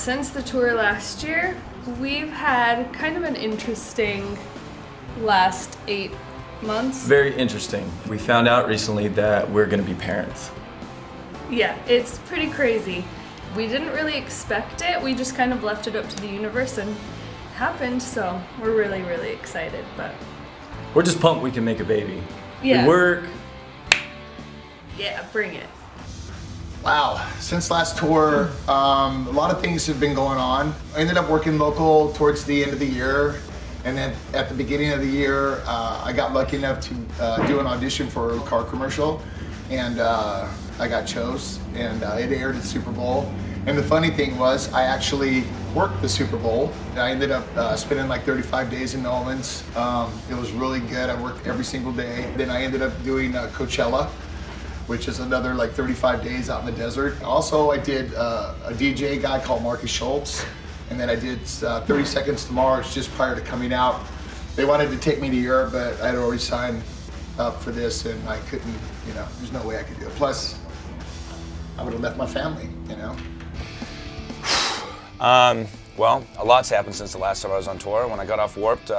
Since the tour last year, we've had kind of an interesting last 8 months. Very interesting. We found out recently that we're going to be parents. Yeah, it's pretty crazy. We didn't really expect it. We just kind of left it up to the universe and it happened, so we're really, really excited. But we're just pumped we can make a baby. Yeah. We work. Yeah, bring it. Wow, since last tour, a lot of things have been going on. I ended up working local towards the end of the year, and then at the beginning of the year, I got lucky enough to do an audition for a car commercial, and I got chose, and it aired at Super Bowl. And the funny thing was, I actually worked the Super Bowl. I ended up spending like 35 days in New Orleans. It was really good. I worked every single day. Then I ended up doing Coachella, which is another like 35 days out in the desert. Also, I did a DJ guy called Marcus Schultz, and then I did 30 Seconds to Mars just prior to coming out. They wanted to take me to Europe, but I had already signed up for this, and I couldn't, there's no way I could do it. Plus, I would have left my family, Well, a lot's happened since the last time I was on tour. When I got off Warped,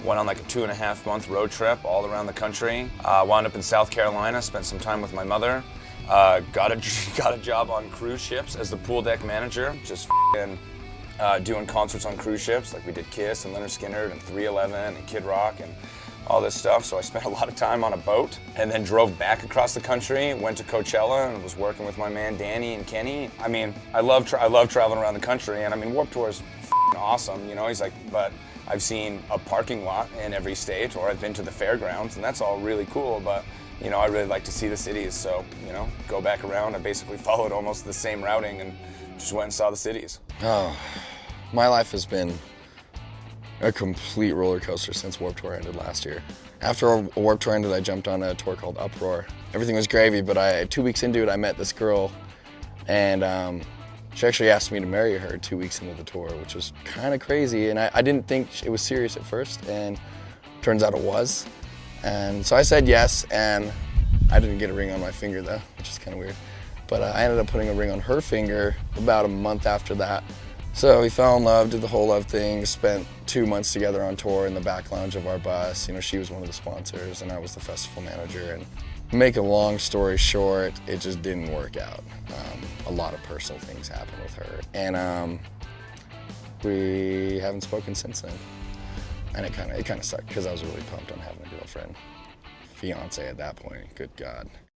went on like a 2.5-month road trip all around the country. Wound up in South Carolina, spent some time with my mother. Got a job on cruise ships as the pool deck manager, just doing concerts on cruise ships. Like we did Kiss and Leonard Skinner and 311 and Kid Rock and all this stuff. So I spent a lot of time on a boat and then drove back across the country, went to Coachella and was working with my man Danny and Kenny. I mean, I love traveling around the country, and I mean, Warped Tour is awesome, He's like, but I've seen a parking lot in every state, or I've been to the fairgrounds, and that's all really cool, but I really like to see the cities, so go back around. I basically followed almost the same routing and just went and saw the cities. Oh, my life has been a complete roller coaster since Warped Tour ended last year. After Warped Tour ended, I jumped on a tour called Uproar. Everything was gravy, but 2 weeks into it, I met this girl, and she actually asked me to marry her 2 weeks into the tour, which was kind of crazy, and I didn't think it was serious at first, and turns out it was. And so I said yes, and I didn't get a ring on my finger though, which is kind of weird. But I ended up putting a ring on her finger about a month after that. So we fell in love, did the whole love thing, spent 2 months together on tour in the back lounge of our bus. She was one of the sponsors, and I was the festival manager. And make a long story short, it just didn't work out. A lot of personal things happened with her, and we haven't spoken since then. And it kind of sucked because I was really pumped on having a girlfriend, fiance at that point. Good God.